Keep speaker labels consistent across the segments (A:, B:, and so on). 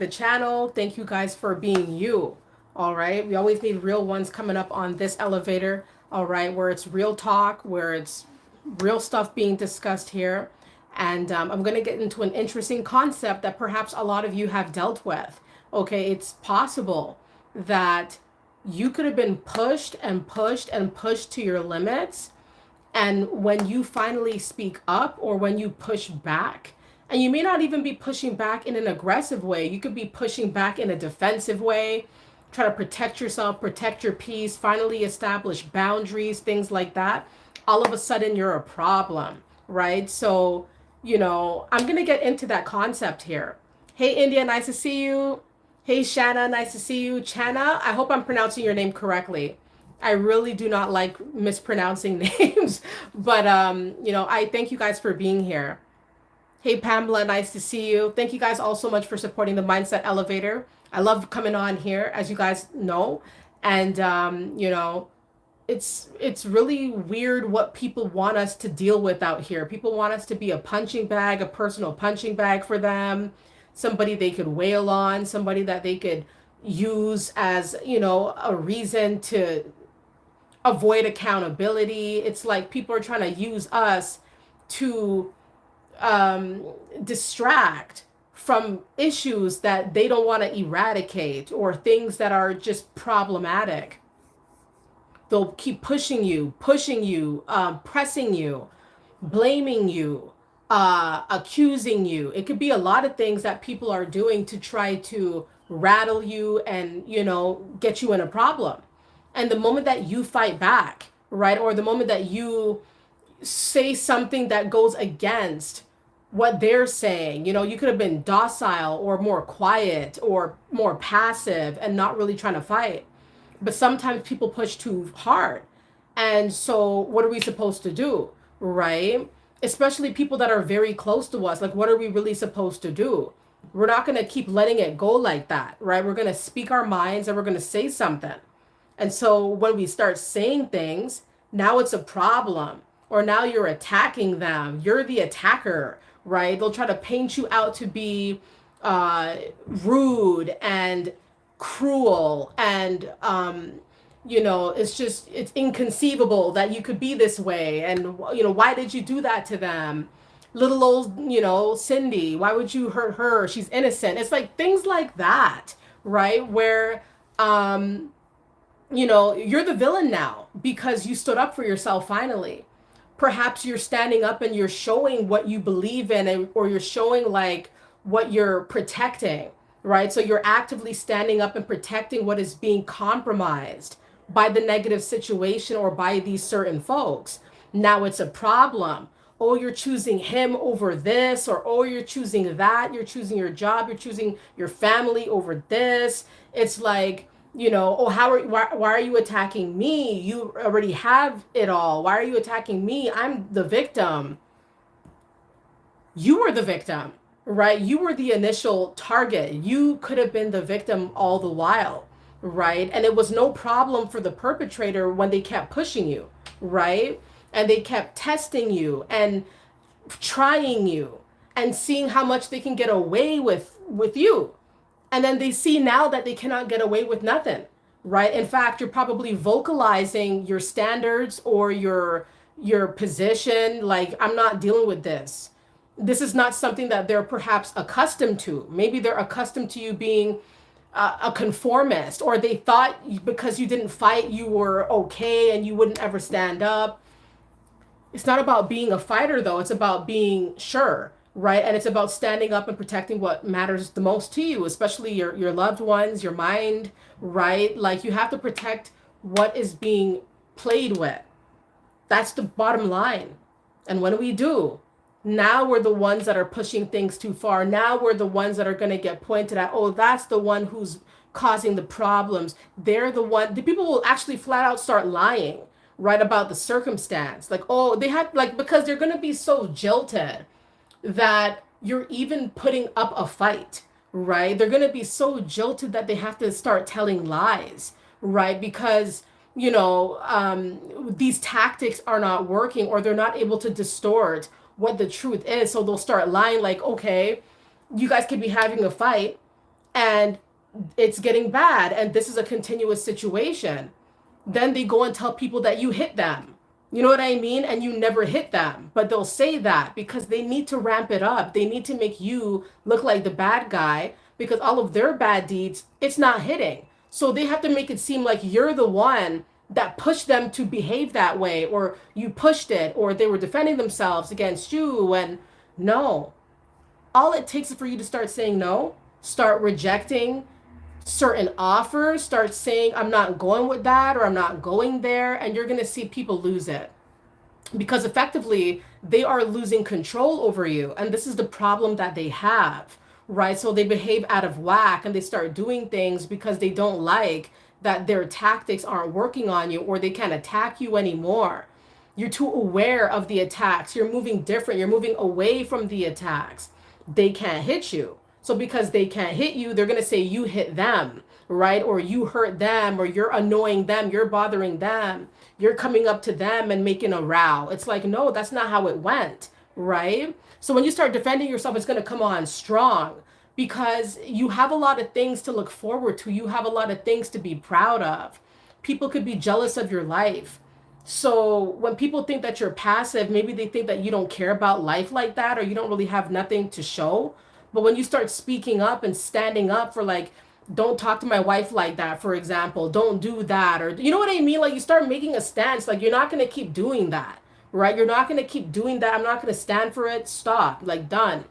A: the channel. Thank you guys for being you. All right. We always need real ones coming up on this elevator. All right. Where it's real talk, where it's real stuff being discussed here. And I'm going to get into an interesting concept that perhaps a lot of you have dealt with. Okay. It's possible that you could have been pushed and pushed and pushed to your limits, and when you finally speak up or when you push back, and you may not even be pushing back in an aggressive way, you could be pushing back in a defensive way, try to protect yourself, protect your peace, finally establish boundaries, things like that. All of a sudden, you're a problem, right? So, I'm going to get into that concept here. Hey, India, nice to see you. Hey, Shanna, nice to see you. Chana, I hope I'm pronouncing your name correctly. I really do not like mispronouncing names, but I thank you guys for being here. Hey Pamela, nice to see you. Thank you guys all so much for supporting the Mindset Elevator. I love coming on here, as you guys know, and it's really weird what people want us to deal with out here. People want us to be a punching bag, a personal punching bag for them, somebody they could wail on, somebody that they could use as a reason to avoid accountability. It's like people are trying to use us to distract from issues that they don't want to eradicate or things that are just problematic. They'll keep pushing you, pressing you, blaming you, accusing you. It could be a lot of things that people are doing to try to rattle you and, get you in a problem. And the moment that you fight back, right, or the moment that you say something that goes against what they're saying, you could have been docile or more quiet or more passive and not really trying to fight. But sometimes people push too hard. And so what are we supposed to do, right? Especially people that are very close to us. Like, what are we really supposed to do? We're not going to keep letting it go like that, right? We're going to speak our minds and we're going to say something. And so when we start saying things, now it's a problem, or now you're attacking them. You're the attacker, right? They'll try to paint you out to be rude and cruel. And, it's inconceivable that you could be this way. And, why did you do that to them? Little old, Cindy, why would you hurt her? She's innocent. It's like things like that, right? Where, you're the villain now because you stood up for yourself finally. Perhaps you're standing up and you're showing what you believe in, or you're showing like what you're protecting, right? So you're actively standing up and protecting what is being compromised by the negative situation or by these certain folks. Now it's a problem. Oh, you're choosing him over this, or oh, you're choosing that. You're choosing your job. You're choosing your family over this. It's like, oh, why are you attacking me? You already have it all. Why are you attacking me? I'm the victim. You were the victim, right? You were the initial target. You could have been the victim all the while, right? And it was no problem for the perpetrator when they kept pushing you, right? And they kept testing you and trying you and seeing how much they can get away with you. And then they see now that they cannot get away with nothing, right? In fact, you're probably vocalizing your standards or your position. Like, I'm not dealing with this. This is not something that they're perhaps accustomed to. Maybe they're accustomed to you being a conformist, or they thought because you didn't fight, you were okay and you wouldn't ever stand up. It's not about being a fighter, though. It's about being sure, right? And it's about standing up and protecting what matters the most to you, especially your loved ones, your mind, right? Like, you have to protect what is being played with. That's the bottom line. And what do? Now we're the ones that are pushing things too far. Now we're the ones that are going to get pointed at. Oh, that's the one who's causing the problems. They're the people will actually flat out start lying, right, about the circumstance. Like, oh, they had, like, because they're going to be so jilted that you're even putting up a fight, right? They're going to be so jilted that they have to start telling lies, right? Because, these tactics are not working, or they're not able to distort what the truth is. So they'll start lying like, okay, you guys could be having a fight and it's getting bad and this is a continuous situation, then they go and tell people that you hit them. You know what I mean? And you never hit them. But they'll say that because they need to ramp it up. They need to make you look like the bad guy because all of their bad deeds, it's not hitting. So they have to make it seem like you're the one that pushed them to behave that way, or you pushed it, or they were defending themselves against you. And no, all it takes is for you to start saying no, start rejecting certain offers, start saying, I'm not going with that, or I'm not going there, and you're going to see people lose it because effectively they are losing control over you. And this is the problem that they have, right? So they behave out of whack and they start doing things because they don't like that their tactics aren't working on you or they can't attack you anymore. You're too aware of the attacks. You're moving different. You're moving away from the attacks. They can't hit you. So because they can't hit you, they're going to say you hit them, right? Or you hurt them, or you're annoying them, you're bothering them, you're coming up to them and making a row. It's like, no, that's not how it went, right? So when you start defending yourself, it's going to come on strong because you have a lot of things to look forward to. You have a lot of things to be proud of. People could be jealous of your life. So when people think that you're passive, maybe they think that you don't care about life like that, or you don't really have nothing to show. But when you start speaking up and standing up for, like, don't talk to my wife like that, for example, don't do that, or you know what I mean? Like, you start making a stance, like, you're not going to keep doing that, right? You're not going to keep doing that. I'm not going to stand for it. Stop, like, done.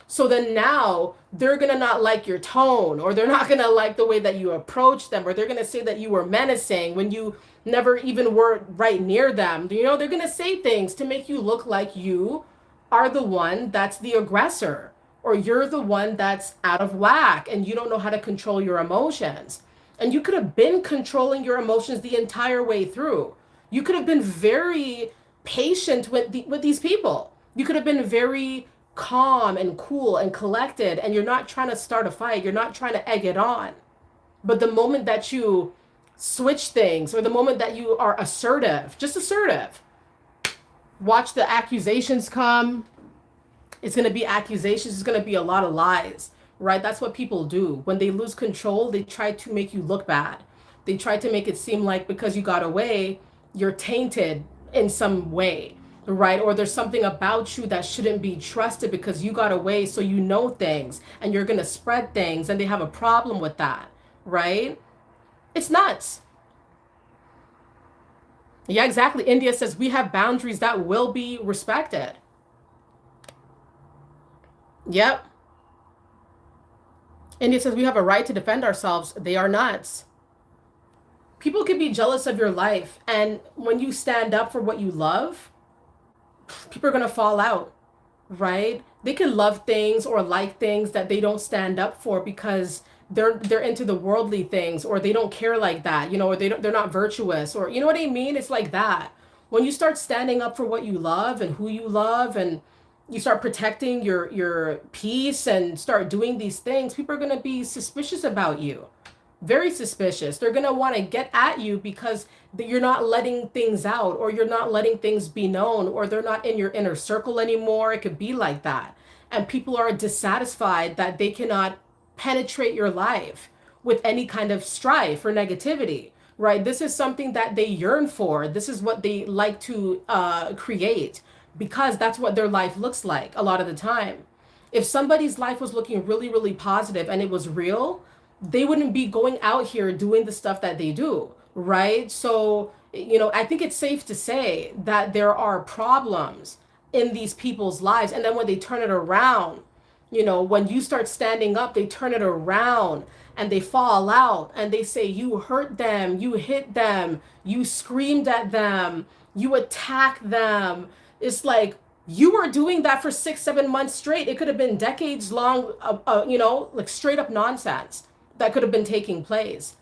A: So then now they're going to not like your tone, or they're not going to like the way that you approach them, or they're going to say that you were menacing when you never even were right near them. You know, they're going to say things to make you look like you are the one that's the aggressor, or you're the one that's out of whack and you don't know how to control your emotions. And you could have been controlling your emotions the entire way through. You could have been very patient with these people. You could have been very calm and cool and collected, and you're not trying to start a fight. You're not trying to egg it on. But the moment that you switch things, or the moment that you are assertive, just assertive, watch the accusations come. It's going to be accusations. It's going to be a lot of lies, right? That's what people do. When they lose control, they try to make you look bad. They try to make it seem like because you got away, you're tainted in some way, right? Or there's something about you that shouldn't be trusted because you got away, so you know things and you're going to spread things, and they have a problem with that, right? It's nuts. Yeah, exactly. India says we have boundaries that will be respected. Yep. India says we have a right to defend ourselves. They are nuts. People can be jealous of your life. And when you stand up for what you love, people are going to fall out, right? They can love things or like things that they don't stand up for because they're into the worldly things, or they don't care like that, you know, or they're not virtuous, or you know what I mean? It's like that. When you start standing up for what you love and who you love, and you start protecting your peace and start doing these things, people are going to be suspicious about you. Very suspicious. They're going to want to get at you because you're not letting things out, or you're not letting things be known, or they're not in your inner circle anymore. It could be like that. And people are dissatisfied that they cannot penetrate your life with any kind of strife or negativity, right? This is something that they yearn for. This is what they like to create, because that's what their life looks like a lot of the time. If somebody's life was looking really, really positive and it was real, they wouldn't be going out here doing the stuff that they do, right? So, you know, I think it's safe to say that there are problems in these people's lives. And then when they turn it around, you know, when you start standing up, they turn it around and they fall out and they say you hurt them, you hit them, you screamed at them, you attacked them. It's like you were doing that for 6, 7 months straight. It could have been decades long, you know, like straight up nonsense that could have been taking place.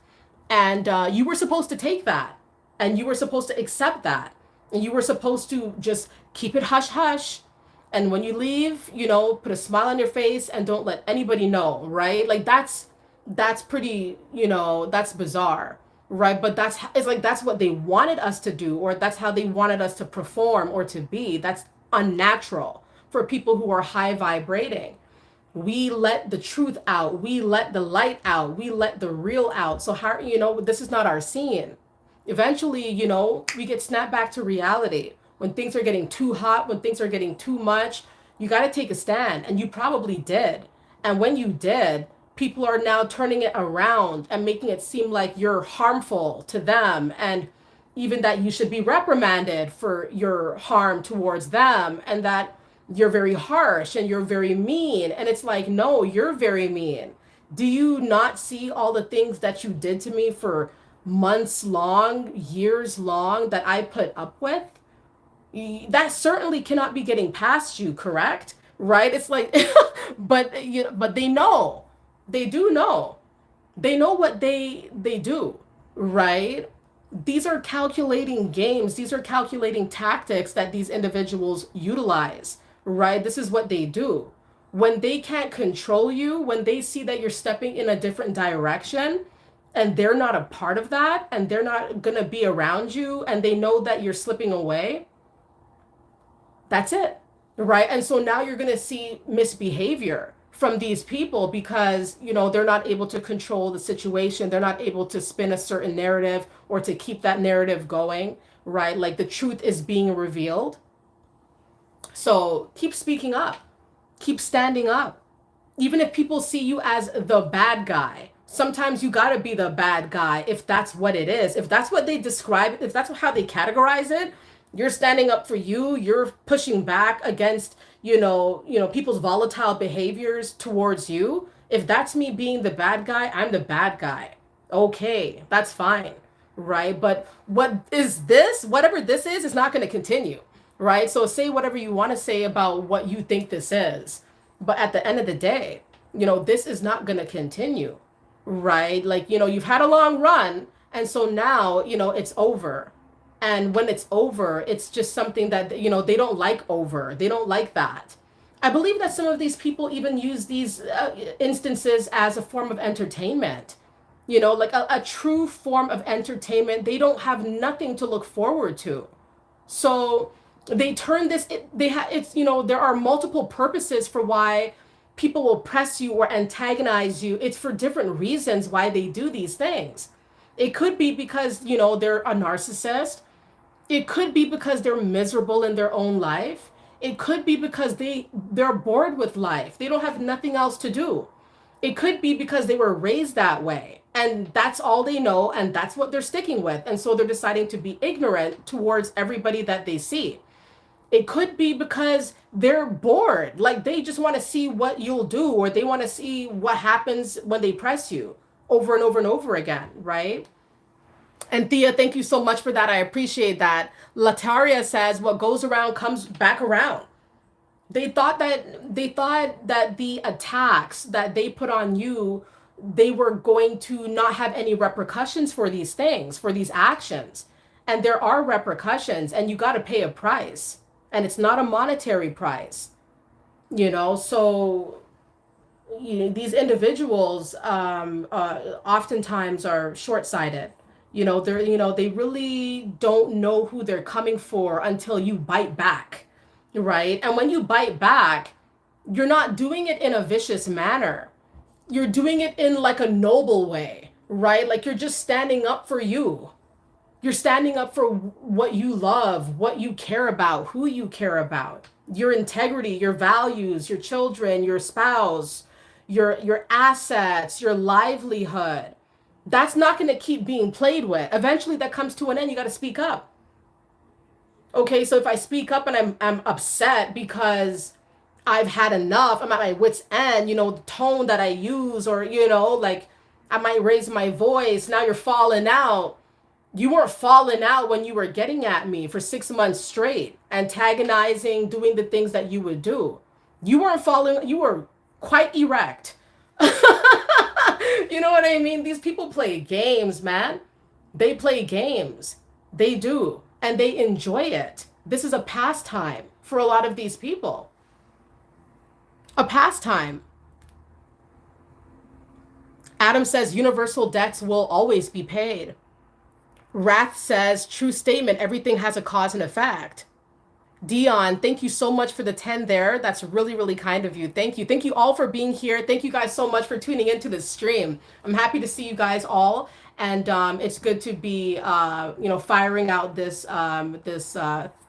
A: And you were supposed to take that, and you were supposed to accept that. And you were supposed to just keep it hush hush. And when you leave, you know, put a smile on your face and don't let anybody know, right? Like that's pretty, you know, that's bizarre, right? But it's like that's what they wanted us to do, or that's how they wanted us to perform or to be. That's unnatural for people who are high vibrating. We let the truth out. We let the light out. We let the real out. So how, this is not our scene. Eventually, we get snapped back to reality. When things are getting too hot, when things are getting too much, you got to take a stand. And you probably did. And when you did, people are now turning it around and making it seem like you're harmful to them, and even that you should be reprimanded for your harm towards them, and that you're very harsh and you're very mean. And it's like, no, you're very mean. Do you not see all the things that you did to me for months long, years long, that I put up with? That certainly cannot be getting past you, correct? Right? It's like, but they know, they do know, they know what they do, right? These are calculating games. These are calculating tactics that these individuals utilize, right? This is what they do. When they can't control you, when they see that you're stepping in a different direction and they're not a part of that, and they're not going to be around you, and they know that you're slipping away, that's it, right? And so now you're going to see misbehavior from these people because, they're not able to control the situation. They're not able to spin a certain narrative or to keep that narrative going, right? Like the truth is being revealed. So keep speaking up, keep standing up. Even if people see you as the bad guy, sometimes you got to be the bad guy if that's what it is. If that's what they describe, if that's how they categorize it, you're standing up for you, you're pushing back against, people's volatile behaviors towards you. If that's me being the bad guy, I'm the bad guy. Okay, that's fine, right? But what is this? Whatever this is not going to continue, right? So say whatever you want to say about what you think this is. But at the end of the day, this is not going to continue, right? Like, you've had a long run. And so now, it's over. And when it's over, it's just something that, they don't like over. They don't like that. I believe that some of these people even use these instances as a form of entertainment, like a true form of entertainment. They don't have nothing to look forward to. So they turn this, there are multiple purposes for why people will press you or antagonize you. It's for different reasons why they do these things. It could be because, they're a narcissist. It could be because they're miserable in their own life. It could be because they're bored with life. They don't have nothing else to do. It could be because they were raised that way and that's all they know and that's what they're sticking with. And so they're deciding to be ignorant towards everybody that they see. It could be because they're bored. Like they just want to see what you'll do, or they want to see what happens when they press you over and over and over again, right? And Thea, thank you so much for that. I appreciate that. Lataria says, what goes around comes back around. They thought that the attacks that they put on you, they were going to not have any repercussions for these things, for these actions. And there are repercussions, and you got to pay a price. And it's not a monetary price. So these individuals oftentimes are short-sighted. They really don't know who they're coming for until you bite back, right? And when you bite back, you're not doing it in a vicious manner. You're doing it in like a noble way, right? Like you're just standing up for you. You're standing up for what you love, what you care about, who you care about, your integrity, your values, your children, your spouse, your assets, your livelihood. That's not going to keep being played with. Eventually that comes to an end. You got to speak up. Okay, so if I speak up and I'm upset because I've had enough, I'm at my wit's end, the tone that I use, or, like I might raise my voice. Now you're falling out. You weren't falling out when you were getting at me for 6 months straight, antagonizing, doing the things that you would do. You weren't falling. You were quite erect. You know what I mean? These people play games, man. They play games. They do. And they enjoy it. This is a pastime for a lot of these people. A pastime. Adam says universal debts will always be paid. Wrath says true statement. Everything has a cause and effect. Dion, thank you so much for the 10 there. That's really, really kind of you. Thank you. Thank you all for being here. Thank you guys so much for tuning into this stream. I'm happy to see you guys all. And it's good to be, firing out this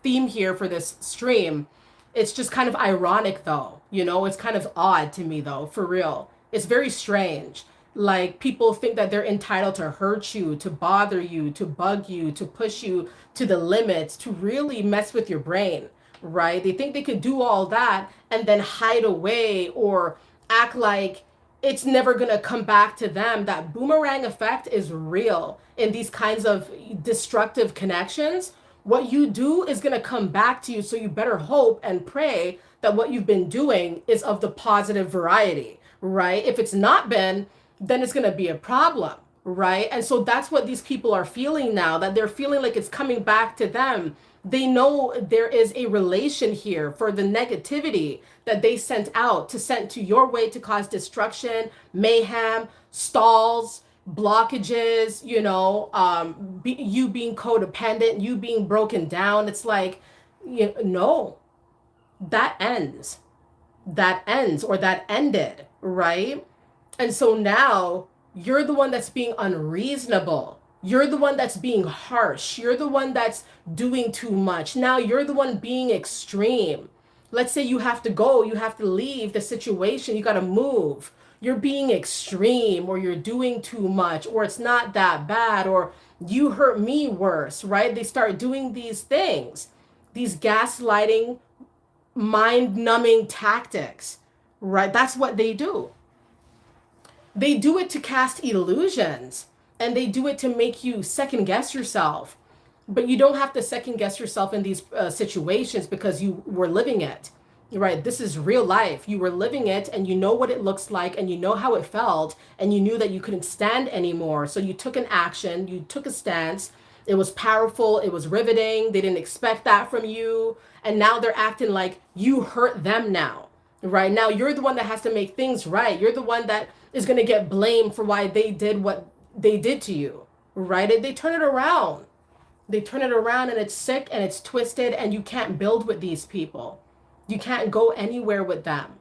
A: theme here for this stream. It's just kind of ironic, though. It's kind of odd to me, though, for real. It's very strange. Like, people think that they're entitled to hurt you, to bother you, to bug you, to push you to the limits, to really mess with your brain, right? They think they could do all that and then hide away or act like it's never going to come back to them. That boomerang effect is real in these kinds of destructive connections. What you do is going to come back to you. So you better hope and pray that what you've been doing is of the positive variety, right? If it's not been, then it's going to be a problem, right? And so that's what these people are feeling now, that they're feeling like it's coming back to them. They know there is a relation here for the negativity that they sent out to send to your way to cause destruction, mayhem, stalls, blockages, you being codependent, you being broken down. It's like, no, that ends. That ends or that ended, right? And so now you're the one that's being unreasonable. You're the one that's being harsh. You're the one that's doing too much. Now you're the one being extreme. Let's say you have to go, you have to leave the situation, you got to move. You're being extreme, or you're doing too much, or it's not that bad, or you hurt me worse, right? They start doing these things, these gaslighting, mind numbing tactics, right? That's what they do. They do it to cast illusions, and they do it to make you second guess yourself. But you don't have to second guess yourself in these situations because you were living it, right? This is real life. You were living it, and you know what it looks like, and you know how it felt, and you knew that you couldn't stand anymore. So you took an action, you took a stance. It was powerful, it was riveting. They didn't expect that from you. And now they're acting like you hurt them now, right? Now you're the one that has to make things right. You're the one that is going to get blamed for why they did what they did to you, right? They turn it around. They turn it around, and it's sick and it's twisted, and you can't build with these people. You can't go anywhere with them.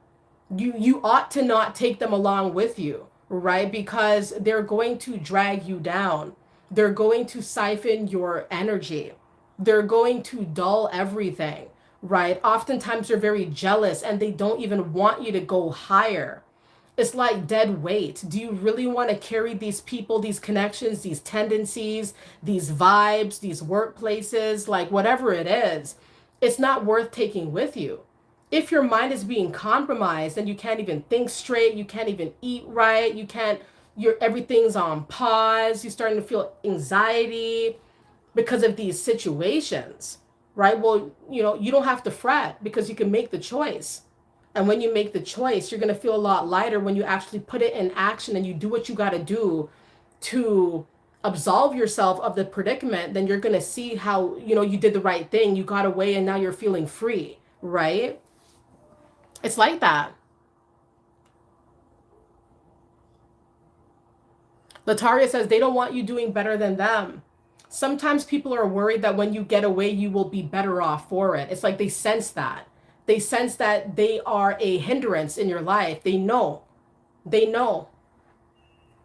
A: You ought to not take them along with you, right? Because they're going to drag you down. They're going to siphon your energy. They're going to dull everything, right? Oftentimes they're very jealous, and they don't even want you to go higher. It's like dead weight. Do you really want to carry these people, these connections, these tendencies, these vibes, these workplaces, like whatever it is? It's not worth taking with you. If your mind is being compromised, then you can't even think straight, you can't even eat right, you can't, everything's on pause, you're starting to feel anxiety because of these situations, right? Well, you don't have to fret because you can make the choice. And when you make the choice, you're going to feel a lot lighter when you actually put it in action and you do what you got to do to absolve yourself of the predicament. Then you're going to see how, you did the right thing. You got away, and now you're feeling free, right? It's like that. Lataria says they don't want you doing better than them. Sometimes people are worried that when you get away, you will be better off for it. It's like they sense that. They sense that they are a hindrance in your life. They know. They know.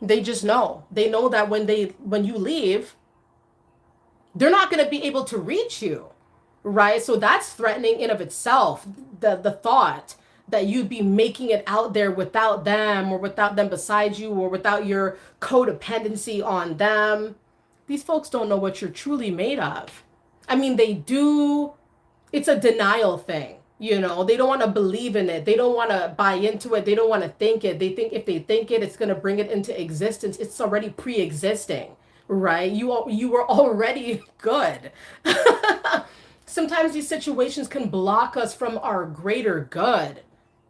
A: They just know. They know that when you leave, they're not going to be able to reach you, right? So that's threatening in of itself. The thought that you'd be making it out there without them, or without them beside you, or without your codependency on them. These folks don't know what you're truly made of. I mean, they do. It's a denial thing. They don't want to believe in it. They don't want to buy into it. They don't want to think it. They think if they think it, it's going to bring it into existence. It's already pre-existing, right? You were already good. Sometimes these situations can block us from our greater good.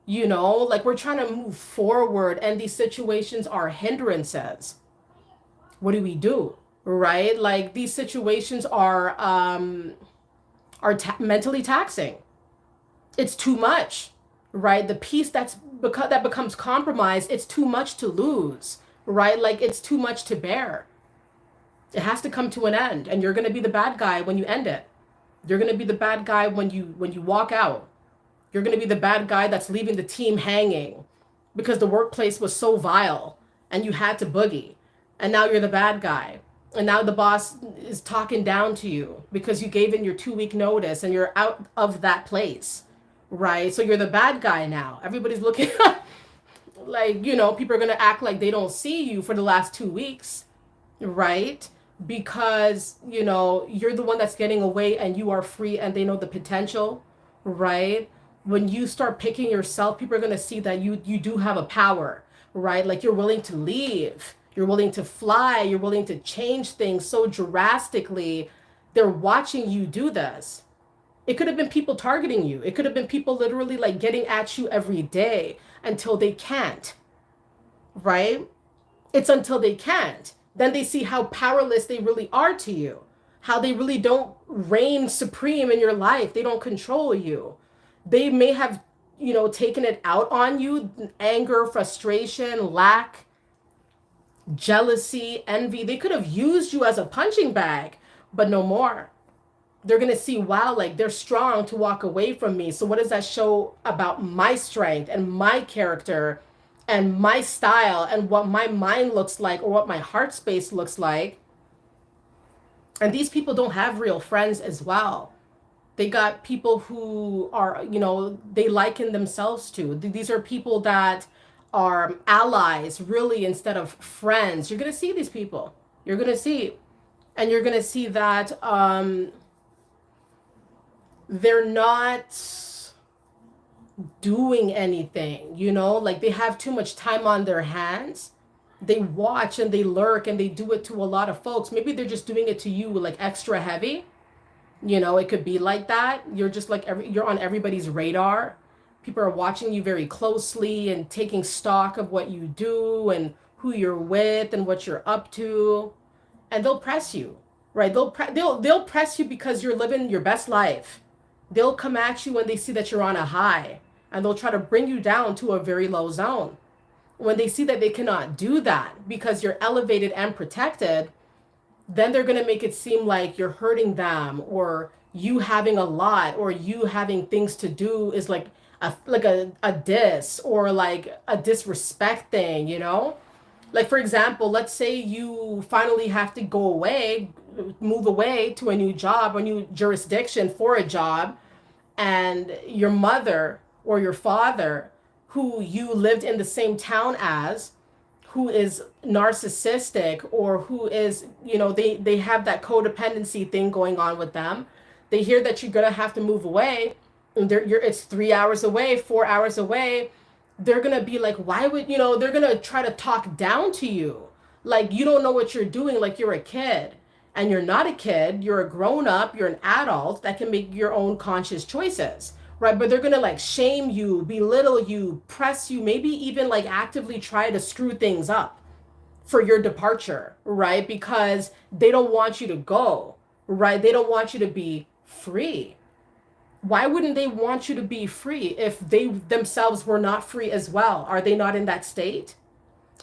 A: Like we're trying to move forward, and these situations are hindrances. What do? Right? Like these situations are mentally taxing. It's too much, right? The piece that becomes compromised, it's too much to lose, right? Like it's too much to bear. It has to come to an end, and you're going to be the bad guy when you end it. You're going to be the bad guy when you walk out. You're going to be the bad guy that's leaving the team hanging because the workplace was so vile and you had to boogie. And now you're the bad guy. And now the boss is talking down to you because you gave in your 2 week notice and you're out of that place. Right? So you're the bad guy now. Everybody's looking like, people are going to act like they don't see you for the last 2 weeks. Right? Because, you're the one that's getting away and you are free and they know the potential. Right? When you start picking yourself, people are going to see that you do have a power, right? Like you're willing to leave, you're willing to fly, you're willing to change things so drastically. They're watching you do this. It could have been people targeting you. It could have been people literally like getting at you every day until they can't, right? It's until they can't. Then they see how powerless they really are to you, how they really don't reign supreme in your life. They don't control you. They may have, taken it out on you, anger, frustration, lack, jealousy, envy. They could have used you as a punching bag, but no more. They're going to see, wow, like they're strong to walk away from me. So what does that show about my strength and my character and my style and what my mind looks like or what my heart space looks like? And these people don't have real friends as well. They got people who are, they liken themselves to. These are people that are allies, really, instead of friends. You're going to see these people. You're going to see. And you're going to see that they're not doing anything, like they have too much time on their hands. They watch and they lurk and they do it to a lot of folks. Maybe they're just doing it to you like extra heavy. It could be like that. You're just like you're on everybody's radar. People are watching you very closely and taking stock of what you do and who you're with and what you're up to. And they'll press you, right? They'll press you because you're living your best life. They'll come at you when they see that you're on a high, and they'll try to bring you down to a very low zone. When they see that they cannot do that because you're elevated and protected, then they're going to make it seem like you're hurting them, or you having a lot, or you having things to do is like a diss or like a disrespect thing, Like, for example, let's say you finally have to go away, move away to a new job, a new jurisdiction for a job, and your mother or your father, who you lived in the same town as, who is narcissistic, or who is, they have that codependency thing going on with them. They hear that you're going to have to move away, and it's 3 hours away, 4 hours away. They're going to be like, why would, they're going to try to talk down to you. Like, you don't know what you're doing, like you're a kid. And you're not a kid, you're a grown up, you're an adult that can make your own conscious choices. Right? But they're going to like shame you, belittle you, press you, maybe even like actively try to screw things up for your departure, right? Because they don't want you to go, right? They don't want you to be free. Why wouldn't they want you to be free if they themselves were not free as well? Are they not in that state?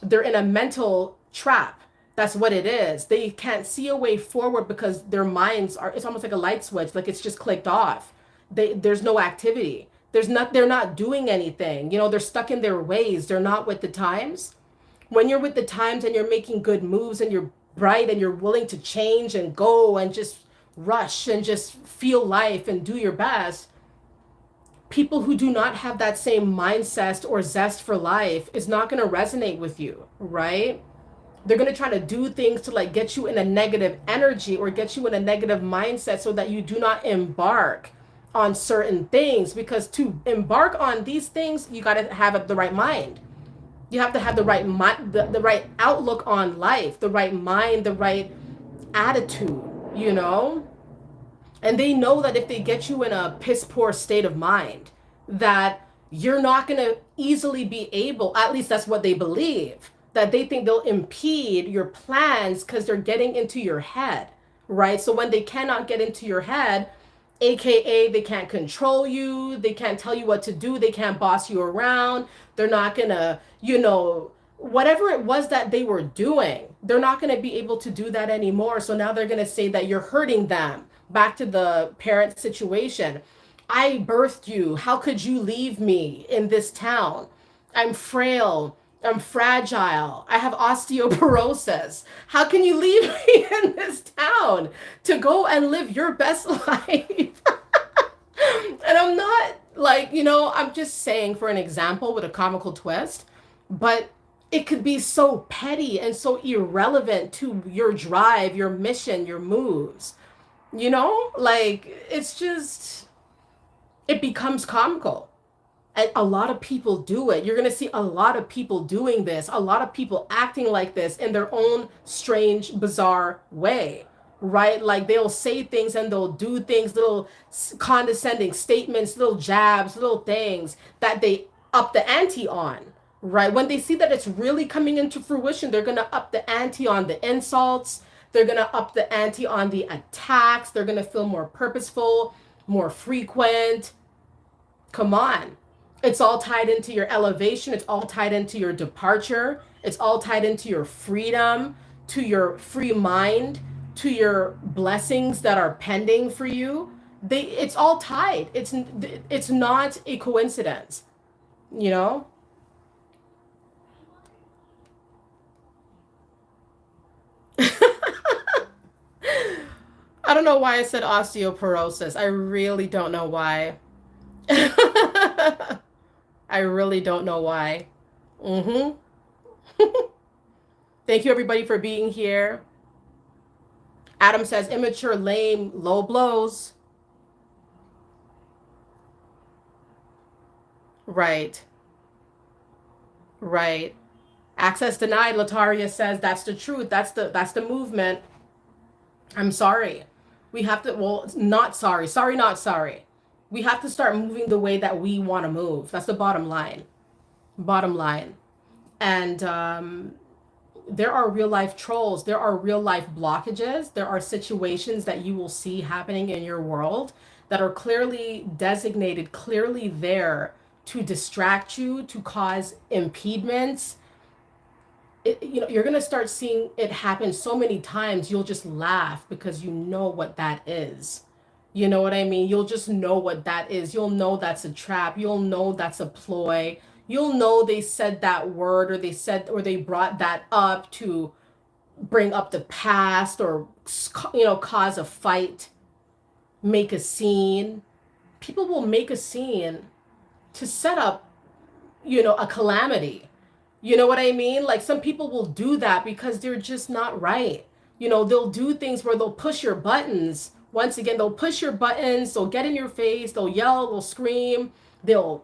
A: They're in a mental trap. That's what it is. They can't see a way forward because their minds are, it's almost like a light switch, like it's just clicked off. There's no activity. They're not doing anything. They're stuck in their ways. They're not with the times. When you're with the times and you're making good moves and you're bright and you're willing to change and go and just rush and just feel life and do your best, people who do not have that same mindset or zest for life is not going to resonate with you, right? They're going to try to do things to like get you in a negative energy or get you in a negative mindset so that you do not embark on certain things, because to embark on these things, you got to have the right mind. You have to have the right mind, the right outlook on life, the right mind, the right attitude, And they know that if they get you in a piss poor state of mind, that you're not going to easily be able, at least that's what they believe, that they think they'll impede your plans because they're getting into your head, right? So when they cannot get into your head, AKA they can't control you, they can't tell you what to do, they can't boss you around, they're not gonna, whatever it was that they were doing, they're not gonna be able to do that anymore. So now they're gonna say that you're hurting them, back to the parent situation. I birthed you. How could you leave me in this town? I'm frail. I'm fragile. I have osteoporosis. How can you leave me in this town to go and live your best life? And I'm not like, I'm just saying for an example with a comical twist, but it could be so petty and so irrelevant to your drive, your mission, your moves. Like it's just, it becomes comical. And a lot of people do it. You're going to see a lot of people doing this, a lot of people acting like this in their own strange, bizarre way, right? Like they'll say things and they'll do things, little condescending statements, little jabs, little things that they up the ante on, right? When they see that it's really coming into fruition, they're going to up the ante on the insults. They're going to up the ante on the attacks. They're going to feel more purposeful, more frequent. Come on. It's all tied into your elevation. It's all tied into your departure. It's all tied into your freedom, to your free mind, to your blessings that are pending for you. It's all tied. It's not a coincidence, you know? I don't know why I said osteoporosis. I really don't know why. I really don't know why. Mm-hmm. Thank you, everybody, for being here. Adam says, immature, lame, low blows. Right. Right. Access denied, Lataria says, that's the truth. That's the movement. I'm sorry. We have to, well, not sorry. Sorry, not sorry. We have to start moving the way that we want to move. That's the bottom line. Bottom line. And there are real life trolls. There are real life blockages. There are situations that you will see happening in your world that are clearly designated, clearly there to distract you, to cause impediments. You're going to start seeing it happen so many times, you'll just laugh because you know what that is. You know what I mean? You'll just know what that is. You'll know that's a trap. You'll know that's a ploy. You'll know they said that word, or they brought that up to bring up the past, or cause a fight, make a scene. People will make a scene to set up, a calamity. You know what I mean? Like some people will do that because they're just not right. They'll do things where they'll push your buttons. Once again, they'll push your buttons, they'll get in your face, they'll yell, they'll scream, they'll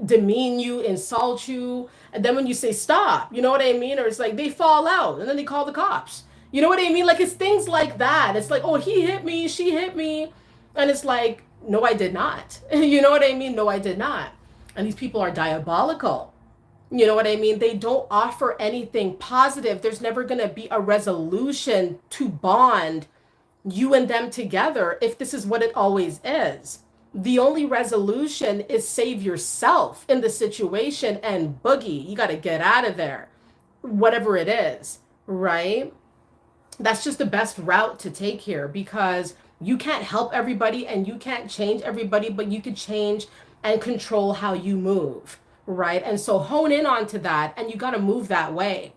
A: demean you, insult you. And then when you say stop, you know what I mean? Or it's like they fall out and then they call the cops. You know what I mean? Like it's things like that. It's like, oh, he hit me, she hit me. And it's like, no, I did not. You know what I mean? No, I did not. And these people are diabolical. You know what I mean? They don't offer anything positive. There's never going to be a resolution to bond you and them together if this is what it always is. The only resolution is save yourself in the situation and boogie. You got to get out of there, whatever it is, right? That's just the best route to take here, because you can't help everybody and you can't change everybody, but you can change and control how you move. Right. And so hone in onto that, and you got to move that way.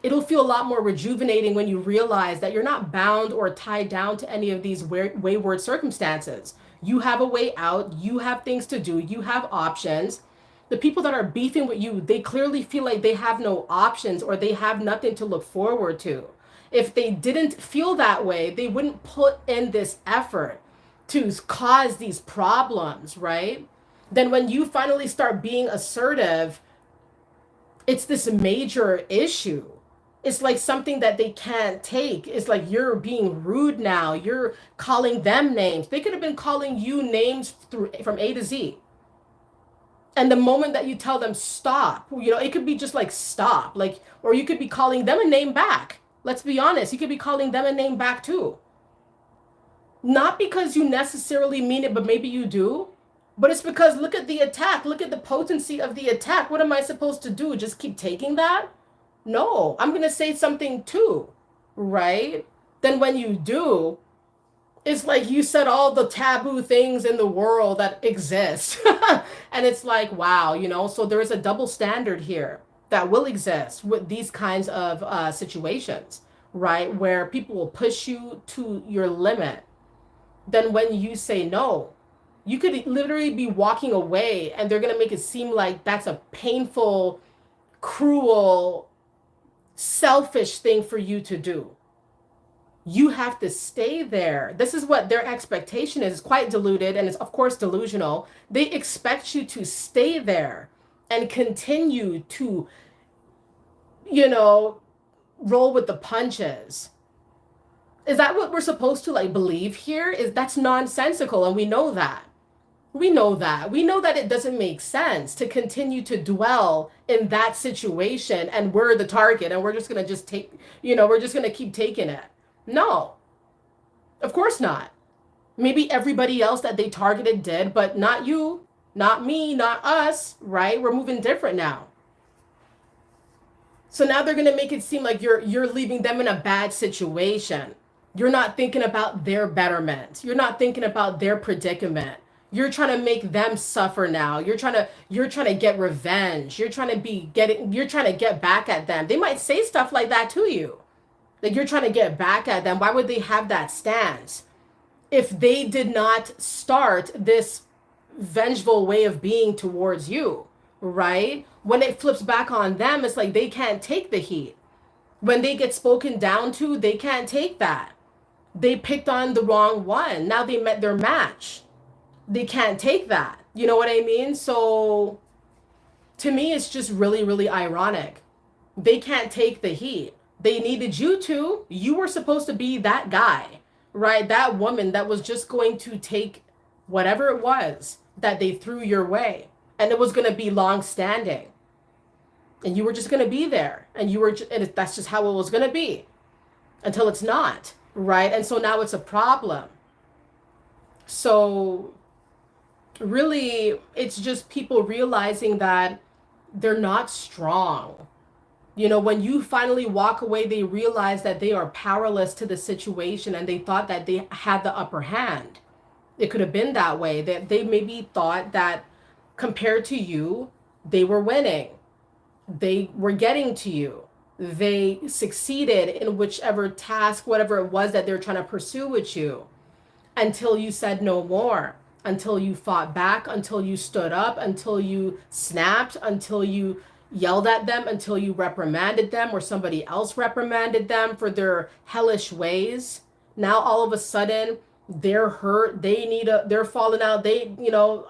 A: It'll feel a lot more rejuvenating when you realize that you're not bound or tied down to any of these wayward circumstances. You have a way out. You have things to do. You have options. The people that are beefing with you, they clearly feel like they have no options, or they have nothing to look forward to. If they didn't feel that way, they wouldn't put in this effort to cause these problems, right? Then when you finally start being assertive, it's this major issue. It's like something that they can't take. It's like you're being rude now. You're calling them names. They could have been calling you names from A to Z. And the moment that you tell them stop, it could be just like stop, like, or you could be calling them a name back. Let's be honest. You could be calling them a name back too. Not because you necessarily mean it, but maybe you do. But it's because look at the attack. Look at the potency of the attack. What am I supposed to do? Just keep taking that? No, I'm going to say something too, right? Then when you do, It's like you said all the taboo things in the world that exist. And it's like, wow, so there is a double standard here that will exist with these kinds of situations, right? Where people will push you to your limit. Then when you say no, you could literally be walking away and they're going to make it seem like that's a painful, cruel, selfish thing for you to do. You have to stay there. This is what their expectation is. It's quite diluted and it's, of course, delusional. They expect you to stay there and continue to, you know, roll with the punches. Is that what we're supposed to like believe here? Is that's nonsensical, and we know that. We know that. We know that it doesn't make sense to continue to dwell in that situation and we're the target and we're just going to just take, we're just going to keep taking it. No, of course not. Maybe everybody else that they targeted did, but not you, not me, not us, right? We're moving different now. So now they're going to make it seem like you're leaving them in a bad situation. You're not thinking about their betterment. You're not thinking about their predicament. You're trying to make them suffer now. You're trying to get revenge. You're trying to get back at them. They might say stuff like that to you. Like you're trying to get back at them. Why would they have that stance if they did not start this vengeful way of being towards you, right? When it flips back on them, it's like they can't take the heat. When they get spoken down to, they can't take that. They picked on the wrong one. Now they met their match. They can't take that. You know what I mean? So to me, it's just really, really ironic. They can't take the heat. They needed you to. You were supposed to be that guy, right? That woman that was just going to take whatever it was that they threw your way. And it was going to be long standing. And you were just going to be there. And that's just how it was going to be until it's not, right? And so now it's a problem. So really, it's just people realizing that they're not strong. When you finally walk away, they realize that they are powerless to the situation and they thought that they had the upper hand. It could have been that way, that they maybe thought that compared to you, they were winning. They were getting to you. They succeeded in whichever task, whatever it was that they're trying to pursue with you, until you said no more, until you fought back, until you stood up, until you snapped, until you yelled at them, until you reprimanded them or somebody else reprimanded them for their hellish ways. Now all of a sudden they're hurt. They're falling out.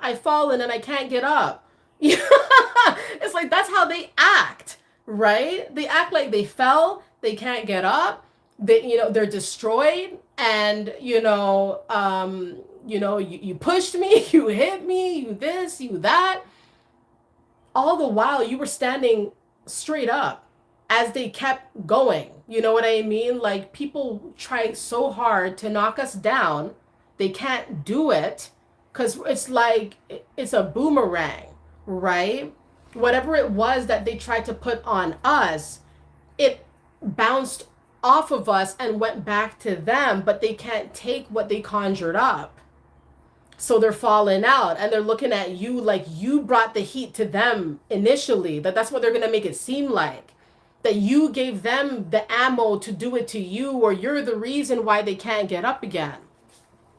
A: I've fallen and I can't get up. It's like, that's how they act, right? They act like they fell. They can't get up. They're destroyed. And, you pushed me, you hit me, you this, you that. All the while you were standing straight up as they kept going. You know what I mean? Like, people try so hard to knock us down. They can't do it because it's like it's a boomerang, right? Whatever it was that they tried to put on us, it bounced off of us and went back to them, but they can't take what they conjured up. So they're falling out and they're looking at you like you brought the heat to them initially. That's what they're going to make it seem like. That you gave them the ammo to do it to you, or you're the reason why they can't get up again.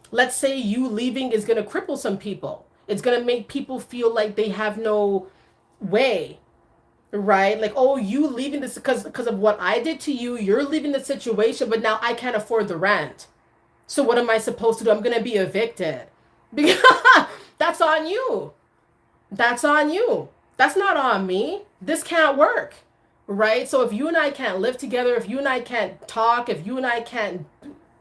A: Let's say you leaving is going to cripple some people. It's going to make people feel like they have no way, right? Like, oh, you leaving this because of what I did to you. You're leaving the situation, but now I can't afford the rent. So what am I supposed to do? I'm going to be evicted. That's on you. That's on you. That's not on me. This can't work, right? So if you and I can't live together, if you and I can't talk, if you and I can't,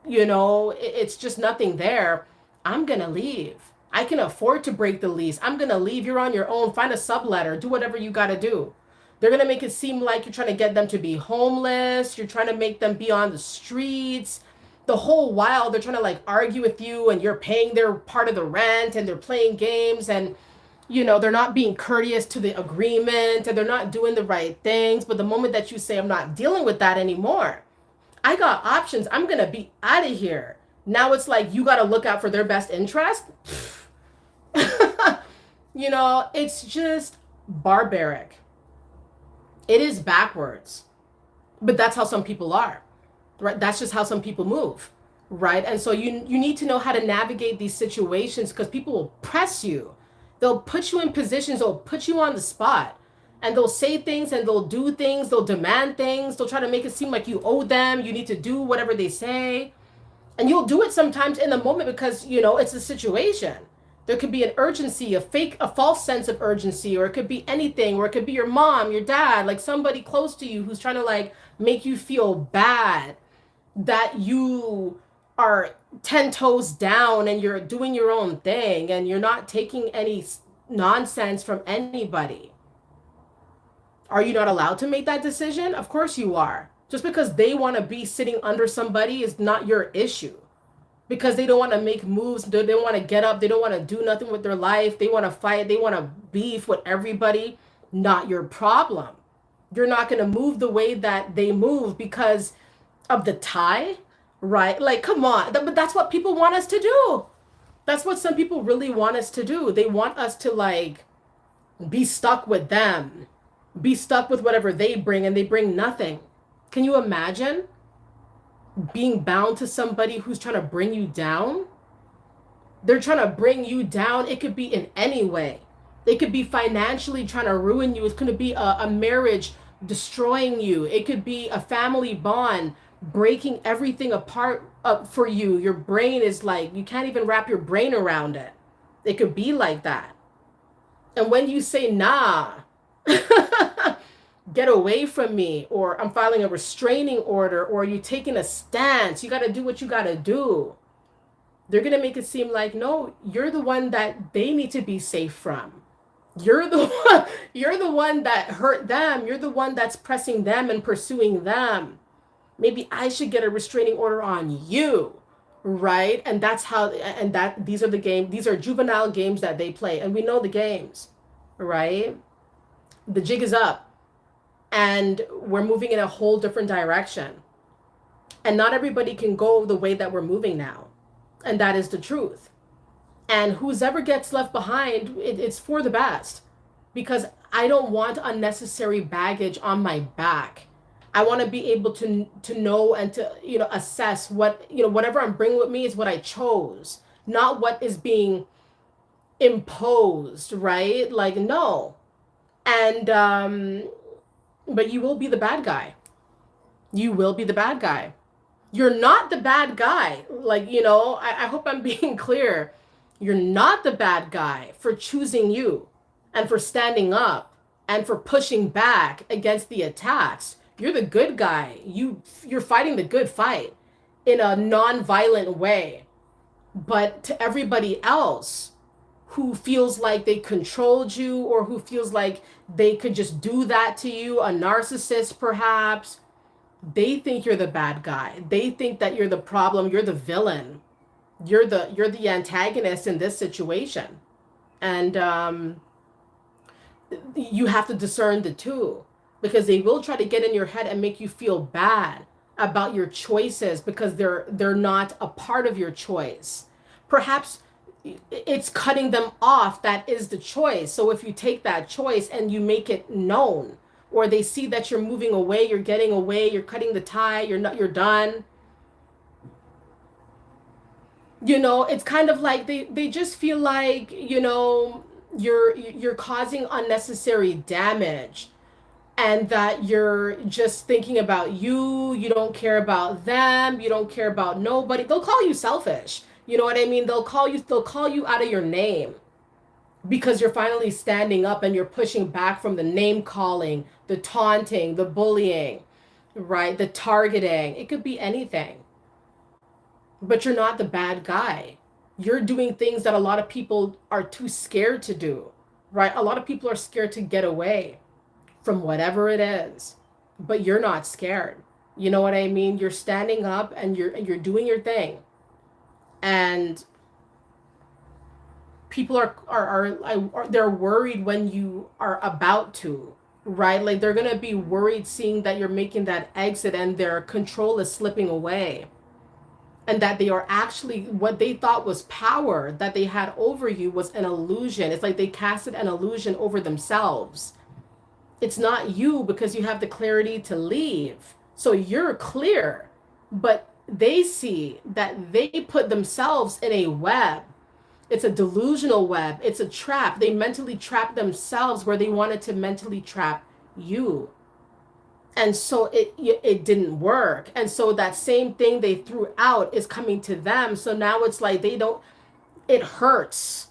A: it's just nothing there, I'm going to leave. I can afford to break the lease. I'm going to leave. You're on your own. Find a subletter. Do whatever you got to do. They're going to make it seem like you're trying to get them to be homeless. You're trying to make them be on the streets. The whole while they're trying to like argue with you and you're paying their part of the rent and they're playing games and, they're not being courteous to the agreement and they're not doing the right things. But the moment that you say, I'm not dealing with that anymore, I got options, I'm going to be out of here. Now it's like you got to look out for their best interest. You know, it's just barbaric. It is backwards. But that's how some people are, right? That's just how some people move, right? And so you need to know how to navigate these situations, because people will press you. They'll put you in positions, they'll put you on the spot, and they'll say things and they'll do things, they'll demand things, they'll try to make it seem like you owe them, you need to do whatever they say. And you'll do it sometimes in the moment because, you know, it's a situation. There could be an urgency, a false sense of urgency, or it could be anything, or it could be your mom, your dad, like somebody close to you who's trying to like make you feel bad that you are 10 toes down and you're doing your own thing and you're not taking any nonsense from anybody. Are you not allowed to make that decision? Of course you are. Just because they want to be sitting under somebody is not your issue. Because they don't want to make moves, they don't want to get up, they don't want to do nothing with their life, they want to fight, they want to beef with everybody, not your problem. You're not going to move the way that they move because of the tie, right? Like, come on. But that's what people want us to do. That's what some people really want us to do. They want us to like be stuck with them, be stuck with whatever they bring, and they bring nothing. Can you imagine being bound to somebody who's trying to bring you down? They're trying to bring you down. It could be in any way. They could be financially trying to ruin you. It's going to be a marriage destroying you. It could be a family bond breaking everything apart up for you. Your brain is like, you can't even wrap your brain around it. It could be like that. And when you say, nah, get away from me, or I'm filing a restraining order, or you taking a stance, you got to do what you got to do. They're going to make it seem like, no, you're the one that they need to be safe from. You're the one that hurt them. You're the one that's pressing them and pursuing them. Maybe I should get a restraining order on you, right? And that's how, and that these are juvenile games that they play, and we know the games, right? The jig is up. And we're moving in a whole different direction. And not everybody can go the way that we're moving now. And that is the truth. And whoever gets left behind, it's for the best. Because I don't want unnecessary baggage on my back. I want to be able to know and to, you know, assess what, you know, whatever I'm bringing with me is what I chose, not what is being imposed, right? Like, no. And, but you will be the bad guy. You will be the bad guy. You're not the bad guy. Like, you know, I hope I'm being clear. You're not the bad guy for choosing you and for standing up and for pushing back against the attacks. You're the good guy. You're fighting the good fight in a non-violent way. But to everybody else who feels like they controlled you, or who feels like they could just do that to you, a narcissist perhaps, they think you're the bad guy. They think that you're the problem, you're the villain. You're the antagonist in this situation. And you have to discern the two, because they will try to get in your head and make you feel bad about your choices because they're not a part of your choice. Perhaps it's cutting them off that is the choice. So if you take that choice and you make it known, or they see that you're moving away, you're getting away, you're cutting the tie, you're done, you know, it's kind of like they just feel like, you know, you're causing unnecessary damage, and that you're just thinking about you don't care about them, you don't care about nobody. They'll call you selfish. You know what I mean? They'll call you out of your name because you're finally standing up and you're pushing back from the name calling, the taunting, the bullying, right? The targeting. It could be anything. But you're not the bad guy. You're doing things that a lot of people are too scared to do, right? A lot of people are scared to get away from whatever it is, but you're not scared. You know what I mean? You're standing up and you're doing your thing. And people are they're worried when you are about to, right? Like they're gonna be worried seeing that you're making that exit and their control is slipping away. and that they are actually what they thought was power that they had over you was an illusion. It's like they casted an illusion over themselves. It's not you because you have the clarity to leave. So you're clear, but they see that they put themselves in a web. It's a delusional web. It's a trap. They mentally trapped themselves where they wanted to mentally trap you. And so it didn't work. And so that same thing they threw out is coming to them. So now it's like they don't, it hurts.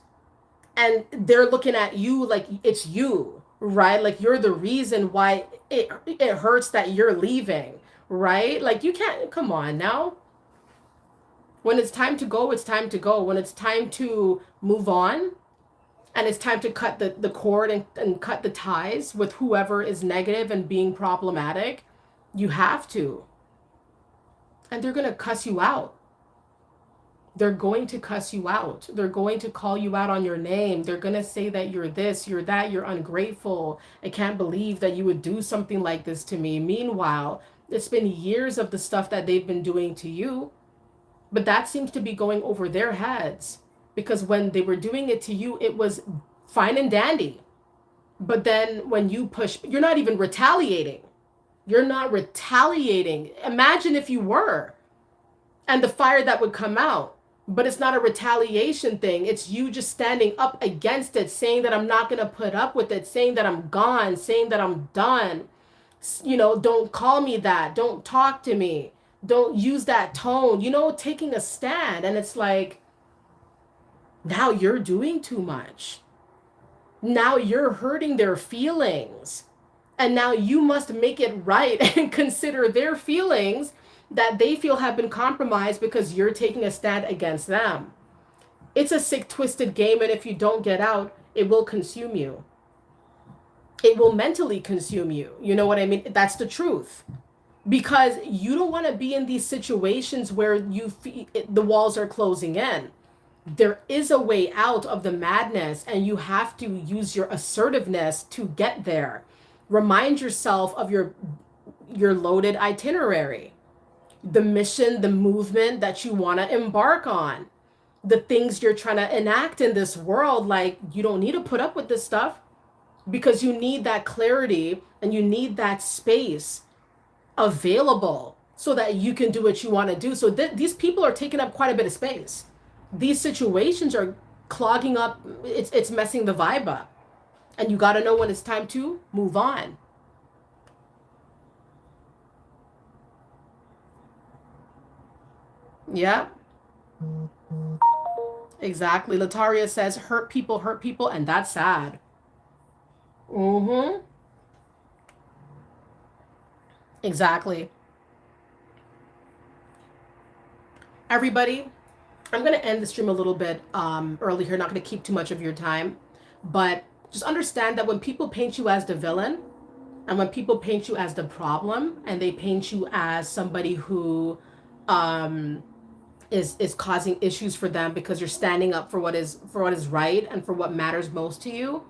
A: And they're looking at you like it's you, right? Like you're the reason why it hurts that you're leaving, right? Like you can't, come on now. When it's time to go, it's time to go. When it's time to move on, and it's time to cut the cord and cut the ties with whoever is negative and being problematic, you have to. And they're going to cuss you out. They're going to cuss you out. They're going to call you out on your name. They're going to say that you're this, you're that, you're ungrateful. I can't believe that you would do something like this to me. Meanwhile, it's been years of the stuff that they've been doing to you. But that seems to be going over their heads, because when they were doing it to you, it was fine and dandy. But then when you push, you're not even retaliating. You're not retaliating. Imagine if you were, and the fire that would come out. But it's not a retaliation thing. It's you just standing up against it, saying that I'm not going to put up with it, saying that I'm gone, saying that I'm done. You know, don't call me that. Don't talk to me. Don't use that tone, you know, taking a stand. And it's like, now you're doing too much. Now you're hurting their feelings. And now you must make it right and consider their feelings that they feel have been compromised because you're taking a stand against them. It's a sick, twisted game. And if you don't get out, it will consume you. It will mentally consume you. You know what I mean? That's the truth. Because you don't want to be in these situations where the walls are closing in. There is a way out of the madness, and you have to use your assertiveness to get there. Remind yourself of your loaded itinerary, the mission, the movement that you want to embark on, the things you're trying to enact in this world. Like, you don't need to put up with this stuff, because you need that clarity and you need that space available so that you can do what you want to do. So these people are taking up quite a bit of space. These situations are clogging up. It's messing the vibe up. And you got to know when it's time to move on. Yeah, exactly. Lataria says hurt people, and that's sad. Mm-hmm. Exactly. Everybody, I'm going to end the stream a little bit early here. Not going to keep too much of your time. But just understand that when people paint you as the villain, and when people paint you as the problem, and they paint you as somebody who is causing issues for them because you're standing up for what is right and for what matters most to you,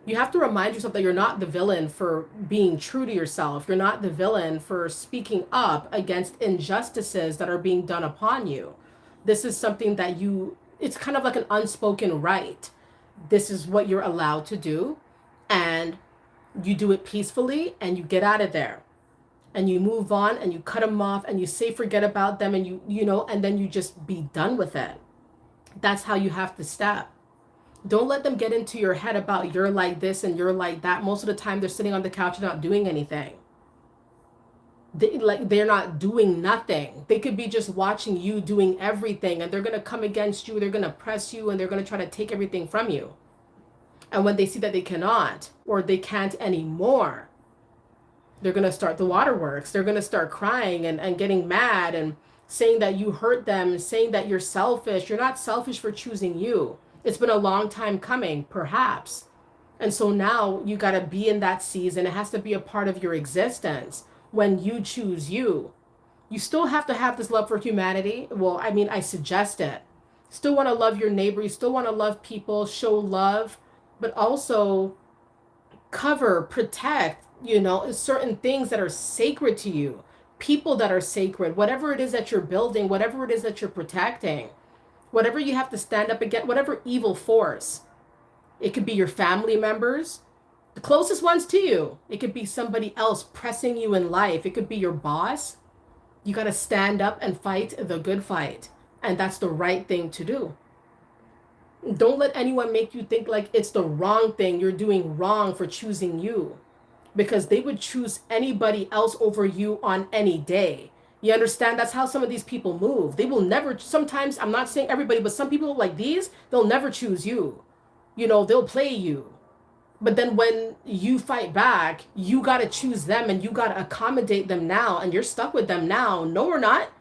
A: you have to remind yourself that you're not the villain for being true to yourself. You're not the villain for speaking up against injustices that are being done upon you. This is something that it's kind of like an unspoken right. This is what you're allowed to do, and you do it peacefully, and you get out of there, and you move on, and you cut them off, and you say forget about them, and you know, and then you just be done with it. That's how you have to step. Don't let them get into your head about you're like this and you're like that. Most of the time they're sitting on the couch and not doing anything. They're not doing nothing. They could be just watching you doing everything, and they're going to come against you. They're going to press you, and they're going to try to take everything from you. And when they see that they cannot, or they can't anymore, they're going to start the waterworks. They're going to start crying and getting mad and saying that you hurt them, saying that you're selfish. You're not selfish for choosing you. It's been a long time coming, perhaps. And so now you got to be in that season. It has to be a part of your existence when you choose you. You still have to have this love for humanity. Well, I mean, I suggest it. Still want to love your neighbor. You still want to love people, show love, but also cover, protect, you know, certain things that are sacred to you. people that are sacred, whatever it is that you're building, whatever it is that you're protecting, whatever you have to stand up against, whatever evil force. It could be your family members, the closest ones to you. It could be somebody else pressing you in life. It could be your boss. You got to stand up and fight the good fight. And that's the right thing to do. Don't let anyone make you think like it's the wrong thing. You're doing wrong for choosing you, because they would choose anybody else over you on any day. You understand? That's how some of these people move. They will never, sometimes, I'm not saying everybody, but some people like these, they'll never choose you. You know, they'll play you. But then when you fight back, you got to choose them and you got to accommodate them now, and you're stuck with them now. No, we're not.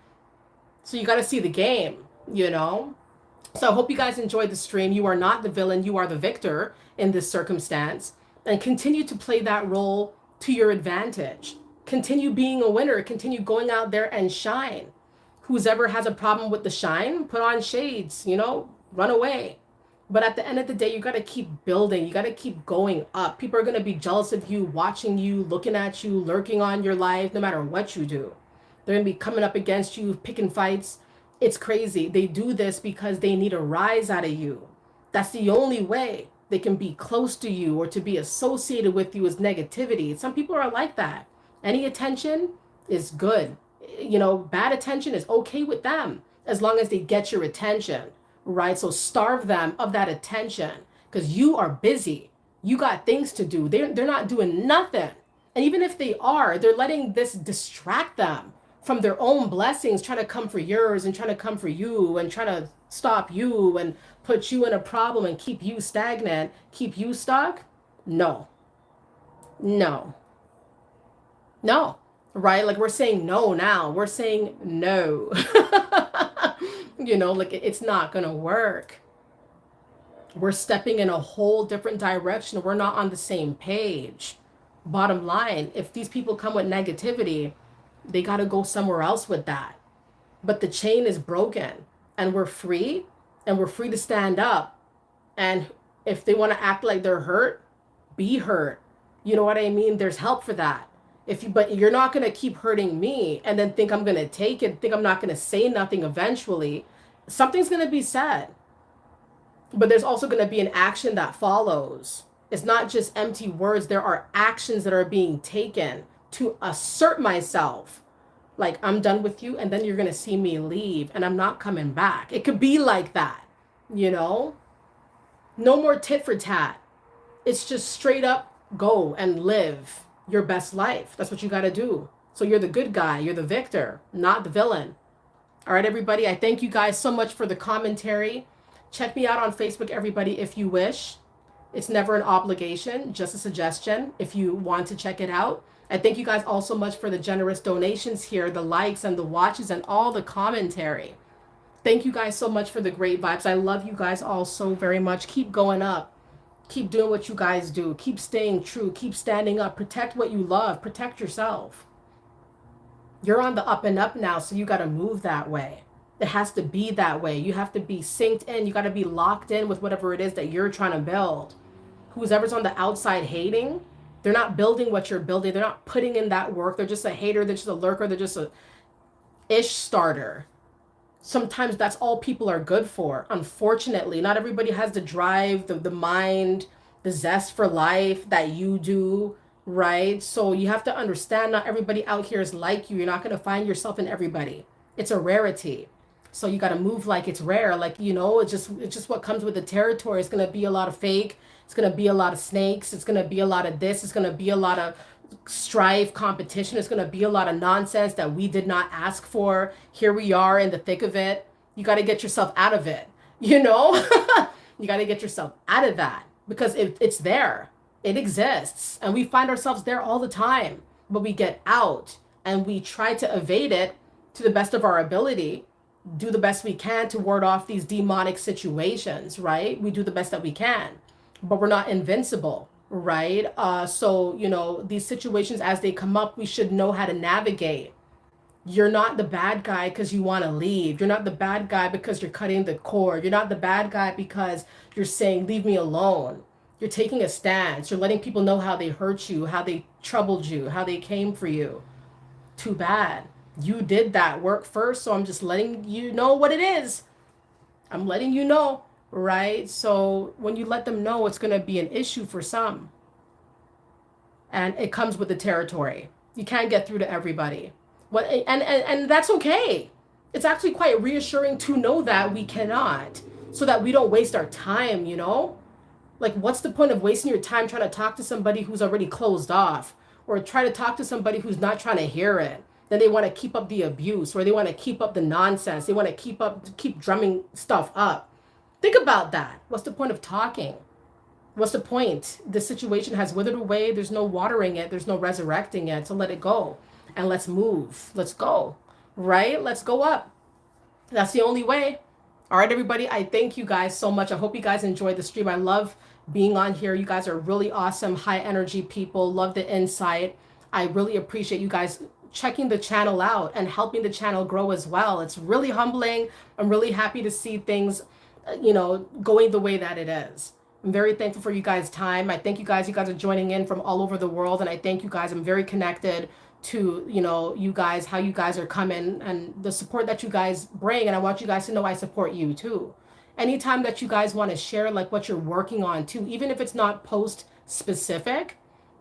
A: So you got to see the game, you know? So I hope you guys enjoyed the stream. You are not the villain. You are the victor in this circumstance. And continue to play that role to your advantage. Continue being a winner. Continue going out there and shine. Who's ever has a problem with the shine, put on shades, you know, run away. But at the end of the day, you got to keep building. You got to keep going up. People are going to be jealous of you, watching you, looking at you, lurking on your life, no matter what you do. They're going to be coming up against you, picking fights. It's crazy. They do this because they need a rise out of you. That's the only way they can be close to you or to be associated with you is negativity. Some people are like that. Any attention is good. You know, bad attention is okay with them as long as they get your attention, right? So starve them of that attention because you are busy. You got things to do. They're not doing nothing. And even if they are, they're letting this distract them from their own blessings, trying to come for yours and trying to come for you and trying to stop you and put you in a problem and keep you stagnant, keep you stuck. No, no, no, right? Like we're saying no now. We're saying no. You know, like it's not going to work. We're stepping in a whole different direction. We're not on the same page. Bottom line, if these people come with negativity, they got to go somewhere else with that. But the chain is broken and we're free to stand up. And if they want to act like they're hurt, be hurt. You know what I mean? There's help for that. But you're not going to keep hurting me and then think I'm going to take it, think I'm not going to say nothing eventually. Something's going to be said. But there's also going to be an action that follows. It's not just empty words. There are actions that are being taken to assert myself. Like, I'm done with you, and then you're going to see me leave, and I'm not coming back. It could be like that, you know? No more tit for tat. It's just straight up go and live your best life. That's what you got to do. So you're the good guy. You're the victor, not the villain. All right, everybody. I thank you guys so much for the commentary. Check me out on Facebook, everybody, if you wish. It's never an obligation, just a suggestion if you want to check it out. I thank you guys all so much for the generous donations here, the likes and the watches and all the commentary. Thank you guys so much for the great vibes. I love you guys all so very much. Keep going up. Keep doing what you guys do. Keep staying true. Keep standing up. Protect what you love. Protect yourself. You're on the up and up now, so you got to move that way. It has to be that way. You have to be synced in. You got to be locked in with whatever it is that you're trying to build. Whoever's on the outside hating, they're not building what you're building. They're not putting in that work. They're just a hater. They're just a lurker. They're just a ish starter. Sometimes that's all people are good for. Unfortunately, not everybody has the drive, the mind, the zest for life that you do, right? So you have to understand not everybody out here is like you. You're not going to find yourself in everybody. It's a rarity. So you got to move like it's rare. Like, you know, it's just what comes with the territory. It's going to be a lot of fake. It's going to be a lot of snakes. It's going to be a lot of this. It's going to be a lot of strife, competition. It's going to be a lot of nonsense that we did not ask for. Here we are in the thick of it. You got to get yourself out of it. You know, you got to get yourself out of that because it's there. It exists. And we find ourselves there all the time. But we get out and we try to evade it to the best of our ability. Do the best we can to ward off these demonic situations, right? We do the best that we can. But we're not invincible, right? So, you know, these situations as they come up, we should know how to navigate. You're not the bad guy because you want to leave. You're not the bad guy because you're cutting the cord. You're not the bad guy because you're saying, leave me alone. You're taking a stance. You're letting people know how they hurt you, how they troubled you, how they came for you. Too bad. You did that work first, so I'm just letting you know what it is. I'm letting you know, right? So when you let them know, it's going to be an issue for some. And it comes with the territory. You can't get through to everybody. And that's okay. It's actually quite reassuring to know that we cannot, so that we don't waste our time, you know? Like, what's the point of wasting your time trying to talk to somebody who's already closed off, or try to talk to somebody who's not trying to hear it? Then they want to keep up the abuse, or they want to keep up the nonsense. They want to keep drumming stuff up. Think about that. What's the point of talking? What's the point? The situation has withered away. There's no watering it. There's no resurrecting it. So let it go. And let's move. Let's go. Right? Let's go up. That's the only way. All right, everybody. I thank you guys so much. I hope you guys enjoyed the stream. I love being on here. You guys are really awesome, high energy people. Love the insight. I really appreciate you guys checking the channel out and helping the channel grow as well. It's really humbling. I'm really happy to see things, going the way that it is. I'm very thankful for you guys' time. I thank you guys. You guys are joining in from all over the world, and I thank you guys. I'm very connected to, you guys, how you guys are coming and the support that you guys bring. And I want you guys to know I support you too. Anytime that you guys want to share like what you're working on too, even if it's not post specific,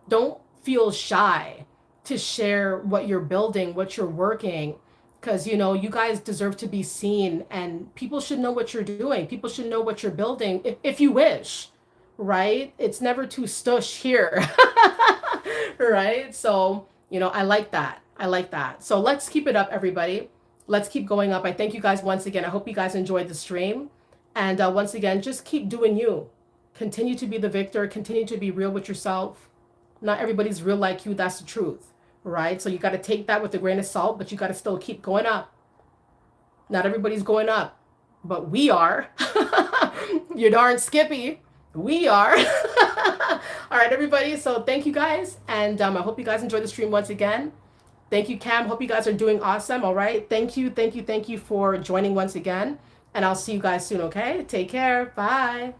A: don't feel shy to share what you're building, what you're working, because you guys deserve to be seen, and people should know what you're doing. People should know what you're building if you wish, right? It's never too stush here. Right? So I like that. I like that. So let's keep it up, everybody. Let's keep going up. I thank you guys once again. I hope you guys enjoyed the stream. And once again, just keep doing you. Continue to be the victor. Continue to be real with yourself. Not everybody's real like you. That's the truth, right? So you got to take that with a grain of salt, but you got to still keep going up. Not everybody's going up, but we are. You darn Skippy. We are. All right, everybody. So thank you guys. And I hope you guys enjoyed the stream once again. Thank you, Cam. Hope you guys are doing awesome. All right. Thank you for joining once again. And I'll see you guys soon, okay? Take care. Bye.